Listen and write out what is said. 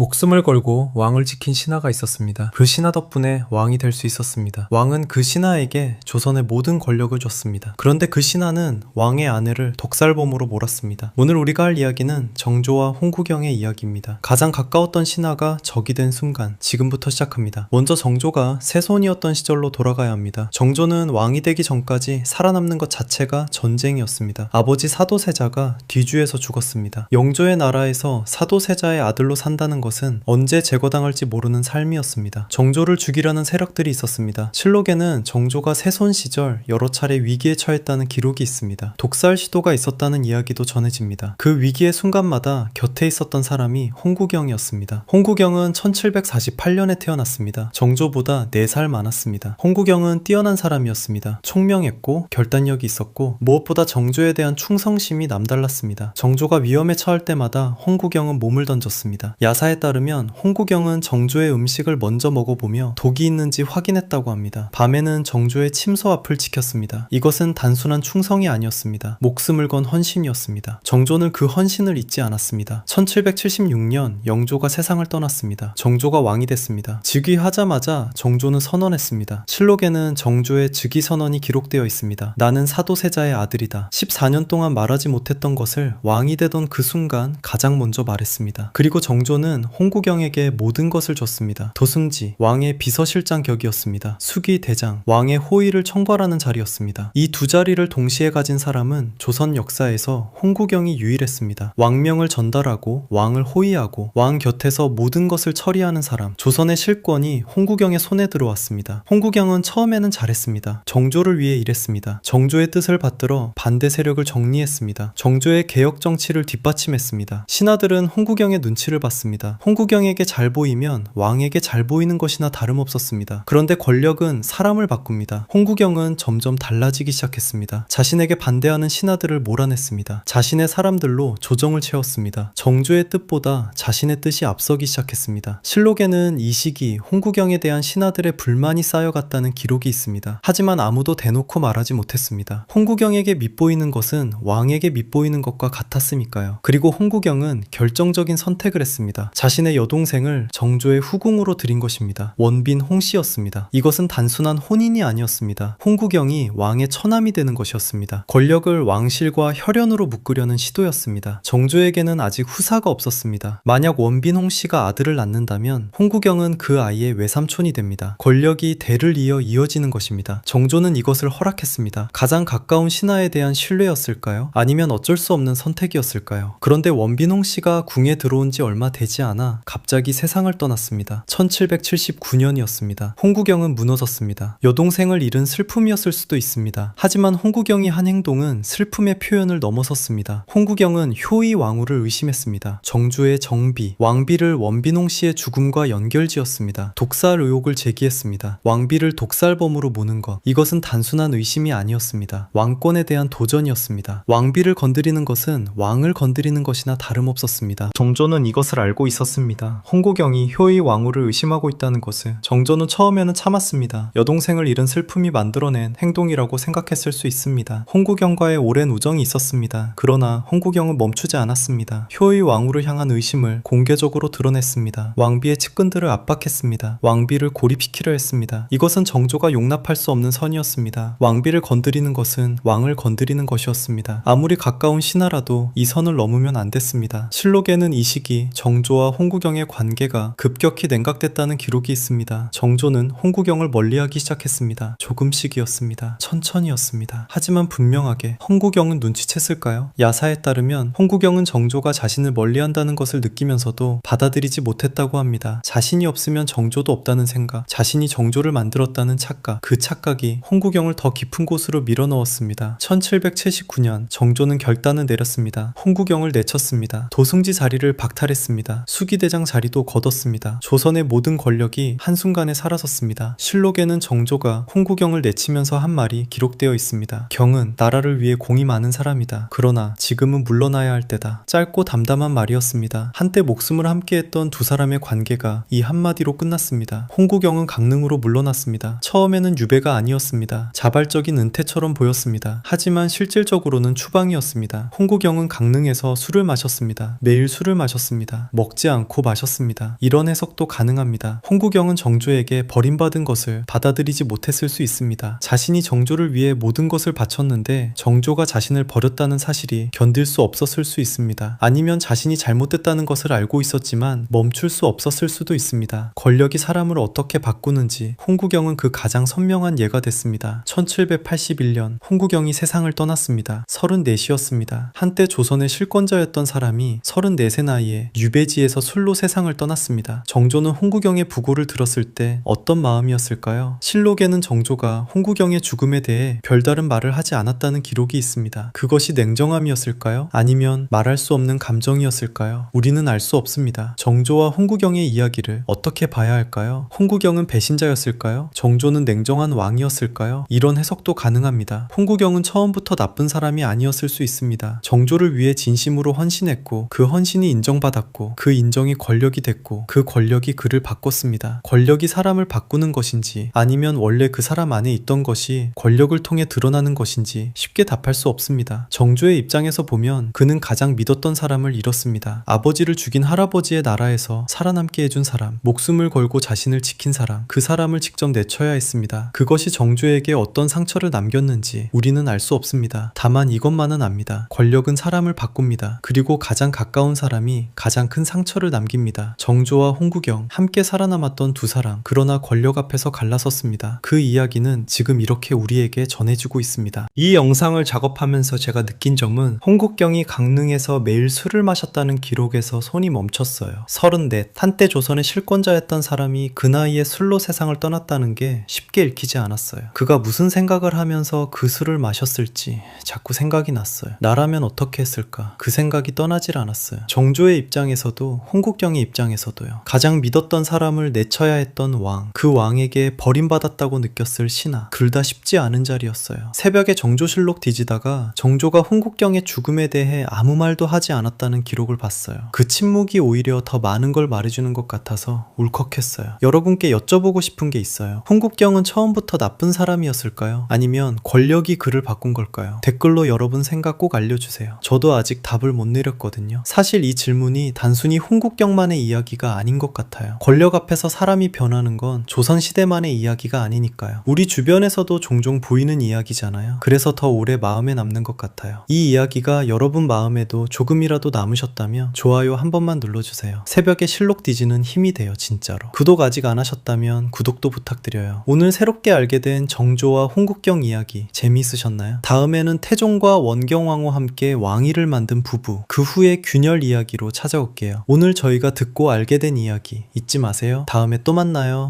목숨을 걸고 왕을 지킨 신하가 있었습니다. 그 신하 덕분에 왕이 될 수 있었습니다. 왕은 그 신하에게 조선의 모든 권력을 줬습니다. 그런데 그 신하는 왕의 아내를 독살범으로 몰았습니다. 오늘 우리가 할 이야기는 정조와 홍구경의 이야기입니다. 가장 가까웠던 신하가 적이 된 순간, 지금부터 시작합니다. 먼저 정조가 세손이었던 시절로 돌아가야 합니다. 정조는 왕이 되기 전까지 살아남는 것 자체가 전쟁이었습니다. 아버지 사도세자가 뒤주에서 죽었습니다. 영조의 나라에서 사도세자의 아들로 산다는 것은 언제 제거당할지 모르는 삶이었습니다. 정조를 죽이려는 세력들이 있었습니다. 실록에는 정조가 세손 시절 여러 차례 위기에 처했다는 기록이 있습니다. 독살 시도가 있었다는 이야기도 전해집니다. 그 위기의 순간마다 곁에 있었던 사람이 홍구경이었습니다. 홍구경은 1748년에 태어났습니다. 정조보다 4살 많았습니다. 홍구경은 뛰어난 사람이었습니다. 총명했고 결단력이 있었고 무엇보다 정조에 대한 충성심이 남달랐습니다. 정조가 위험에 처할 때마다 홍구경은 몸을 던졌습니다. 야사에 따르면 홍구경은 정조의 음식을 먼저 먹어보며 독이 있는지 확인했다고 합니다. 밤에는 정조의 침소 앞을 지켰습니다. 이것은 단순한 충성이 아니었습니다. 목숨을 건 헌신이었습니다. 정조는 그 헌신을 잊지 않았습니다. 1776년 영조가 세상을 떠났습니다. 정조가 왕이 됐습니다. 즉위하자마자 정조는 선언했습니다. 실록에는 정조의 즉위선언이 기록되어 있습니다. 나는 사도세자의 아들이다. 14년 동안 말하지 못했던 것을 왕이 되던 그 순간 가장 먼저 말했습니다. 그리고 정조는 홍구경에게 모든 것을 줬습니다. 도승지, 왕의 비서실장 격이었습니다. 수기 대장, 왕의 호의를 청구하라는 자리였습니다. 이 두 자리를 동시에 가진 사람은 조선 역사에서 홍구경이 유일했습니다. 왕명을 전달하고 왕을 호의하고 왕 곁에서 모든 것을 처리하는 사람. 조선의 실권이 홍구경의 손에 들어왔습니다. 홍구경은 처음에는 잘했습니다. 정조를 위해 일했습니다. 정조의 뜻을 받들어 반대 세력을 정리했습니다. 정조의 개혁 정치를 뒷받침했습니다. 신하들은 홍구경의 눈치를 봤습니다. 홍구경에게 잘 보이면 왕에게 잘 보이는 것이나 다름없었습니다. 그런데 권력은 사람을 바꿉니다. 홍구경은 점점 달라지기 시작했습니다. 자신에게 반대하는 신하들을 몰아냈습니다. 자신의 사람들로 조정을 채웠습니다. 정조의 뜻보다 자신의 뜻이 앞서기 시작했습니다. 실록에는 이 시기 홍구경에 대한 신하들의 불만이 쌓여갔다는 기록이 있습니다. 하지만 아무도 대놓고 말하지 못했습니다. 홍구경에게 밉보이는 것은 왕에게 밉보이는 것과 같았으니까요. 그리고 홍구경은 결정적인 선택을 했습니다. 자신의 여동생을 정조의 후궁으로 들인 것입니다. 원빈 홍씨였습니다. 이것은 단순한 혼인이 아니었습니다. 홍구경이 왕의 처남이 되는 것이었습니다. 권력을 왕실과 혈연으로 묶으려는 시도였습니다. 정조에게는 아직 후사가 없었습니다. 만약 원빈 홍씨가 아들을 낳는다면 홍구경은 그 아이의 외삼촌이 됩니다. 권력이 대를 이어 이어지는 것입니다. 정조는 이것을 허락했습니다. 가장 가까운 신하에 대한 신뢰였을까요? 아니면 어쩔 수 없는 선택이었을까요? 그런데 원빈 홍씨가 궁에 들어온 지 얼마 되지 않아 갑자기 세상을 떠났습니다. 1779년이었습니다. 홍구경은 무너졌습니다. 여동생을 잃은 슬픔이었을 수도 있습니다. 하지만 홍구경이 한 행동은 슬픔의 표현을 넘어섰습니다. 홍구경은 효의 왕후를 의심했습니다. 정조의 정비, 왕비를 원빈홍 씨의 죽음과 연결지었습니다. 독살 의혹을 제기했습니다. 왕비를 독살범으로 모는 것, 이것은 단순한 의심이 아니었습니다. 왕권에 대한 도전이었습니다. 왕비를 건드리는 것은 왕을 건드리는 것이나 다름없었습니다. 정조는 이것을 알고 있었습니다. 홍구경이 효의 왕후를 의심하고 있다는 것을. 정조는 처음에는 참았습니다. 여동생을 잃은 슬픔이 만들어낸 행동이라고 생각했을 수 있습니다. 홍구경과의 오랜 우정이 있었습니다. 그러나 홍구경은 멈추지 않았습니다. 효의 왕후를 향한 의심을 공개적으로 드러냈습니다. 왕비의 측근들을 압박했습니다. 왕비를 고립시키려 했습니다. 이것은 정조가 용납할 수 없는 선이었습니다. 왕비를 건드리는 것은 왕을 건드리는 것이었습니다. 아무리 가까운 신하라도 이 선을 넘으면 안 됐습니다. 실록에는 이 시기 정조와 홍구경의 관계가 급격히 냉각됐다는 기록이 있습니다. 정조는 홍구경을 멀리하기 시작했습니다. 조금씩이었습니다. 천천히였습니다. 하지만 분명하게. 홍구경은 눈치챘을까요? 야사에 따르면 홍구경은 정조가 자신을 멀리한다는 것을 느끼면서도 받아들이지 못했다고 합니다. 자신이 없으면 정조도 없다는 생각, 자신이 정조를 만들었다는 착각, 그 착각이 홍구경을 더 깊은 곳으로 밀어넣었습니다. 1779년 정조는 결단을 내렸습니다. 홍구경을 내쳤습니다. 도승지 자리를 박탈했습니다. 수기대장 자리도 거뒀습니다. 조선의 모든 권력이 한순간에 사라졌습니다. 실록에는 정조가 홍구경을 내치면서 한 말이 기록되어 있습니다. 경은 나라를 위해 공이 많은 사람이다. 그러나 지금은 물러나야 할 때다. 짧고 담담한 말이었습니다. 한때 목숨을 함께했던 두 사람의 관계가 이 한마디로 끝났습니다. 홍구경은 강릉으로 물러났습니다. 처음에는 유배가 아니었습니다. 자발적인 은퇴처럼 보였습니다. 하지만 실질적으로는 추방이었습니다. 홍구경은 강릉에서 술을 마셨습니다. 매일 술을 마셨습니다. 먹지 않고 마셨습니다. 이런 해석도 가능합니다. 홍구경은 정조에게 버림받은 것을 받아들이지 못했을 수 있습니다. 자신이 정조를 위해 모든 것을 바쳤는데 정조가 자신을 버렸다는 사실이 견딜 수 없었을 수 있습니다. 아니면 자신이 잘못됐다는 것을 알고 있었지만 멈출 수 없었을 수도 있습니다. 권력이 사람을 어떻게 바꾸는지 홍구경은 그 가장 선명한 예가 됐습니다. 1781년 홍구경이 세상을 떠났습니다. 34이었습니다. 한때 조선의 실권자였던 사람이 34세 나이에 유배지에서 술로 세상을 떠났습니다. 정조는 홍구경의 부고를 들었을 때 어떤 마음이었을까요? 실록에는 정조가 홍구경의 죽음에 대해 별다른 말을 하지 않았다는 기록이 있습니다. 그것이 냉정함이었을까요? 아니면 말할 수 없는 감정이었을까요? 우리는 알 수 없습니다. 정조와 홍구경의 이야기를 어떻게 봐야 할까요? 홍구경은 배신자였을까요? 정조는 냉정한 왕이었을까요? 이런 해석도 가능합니다. 홍구경은 처음부터 나쁜 사람이 아니었을 수 있습니다. 정조를 위해 진심으로 헌신했고 그 헌신이 인정받았고 그 인정이 권력이 됐고 그 권력이 그를 바꿨습니다. 권력이 사람을 바꾸는 것인지 아니면 원래 그 사람 안에 있던 것이 권력을 통해 드러나는 것인지 쉽게 답할 수 없습니다. 정조의 입장에서 보면 그는 가장 믿었던 사람을 잃었습니다. 아버지를 죽인 할아버지의 나라에서 살아남게 해준 사람, 목숨을 걸고 자신을 지킨 사람, 그 사람을 직접 내쳐야 했습니다. 그것이 정조에게 어떤 상처를 남겼는지 우리는 알 수 없습니다. 다만 이것만은 압니다. 권력은 사람을 바꿉니다. 그리고 가장 가까운 사람이 가장 큰 상처를 남깁니다. 정조와 홍구경, 함께 살아남았던 두 사람, 그러나 권력 앞에서 갈라섰습니다. 그 이야기는 지금 이렇게 우리에게 전해지고 있습니다. 이 영상을 작업하면서 제가 느낀 점은 홍구경이 강릉에서 매일 술을 마셨다는 기록에서 손이 멈췄어요. 34, 한때 조선의 실권자였던 사람이 그 나이에 술로 세상을 떠났다는 게 쉽게 읽히지 않았어요. 그가 무슨 생각을 하면서 그 술을 마셨을지 자꾸 생각이 났어요. 나라면 어떻게 했을까? 그 생각이 떠나질 않았어요. 정조의 입장에서도 홍구경의 입장에서도요. 가장 믿었던 사람을 내쳐야 했던 왕, 그 왕에게 버림받았다고 느꼈을 신하, 둘 다 쉽지 않은 자리였어요. 새벽에 정조실록 뒤지다가 정조가 홍구경의 죽음에 대해 아무 말도 하지 않았다는 기록을 봤어요. 그 침묵이 오히려 더 많은 걸 말해주는 것 같아서 울컥했어요. 여러분께 여쭤보고 싶은 게 있어요. 홍구경은 처음부터 나쁜 사람이었을까요? 아니면 권력이 그를 바꾼 걸까요? 댓글로 여러분 생각 꼭 알려주세요. 저도 아직 답을 못 내렸거든요. 사실 이 질문이 단순히 홍구경만의 이야기가 아닌 것 같아요. 권력 앞에서 사람이 변하는 건 조선시대만의 이야기가 아니니까요. 우리 주변에서도 종종 보이는 이야기잖아요. 그래서 더 오래 마음에 남는 것 같아요. 이 이야기가 여러분 마음에도 조금이라도 남으셨다면 좋아요 한 번만 눌러주세요. 새벽에 실록 뒤지는 힘이 돼요, 진짜로. 구독 아직 안 하셨다면 구독도 부탁드려요. 오늘 새롭게 알게 된 정조와 홍구경 이야기 재미있으셨나요? 다음에는 태종과 원경왕후 함께 왕위를 만든 부부, 그 후의 균열 이야기로 찾아올게요. 오늘 저희가 듣고 알게 된 이야기 잊지 마세요. 다음에 또 만나요.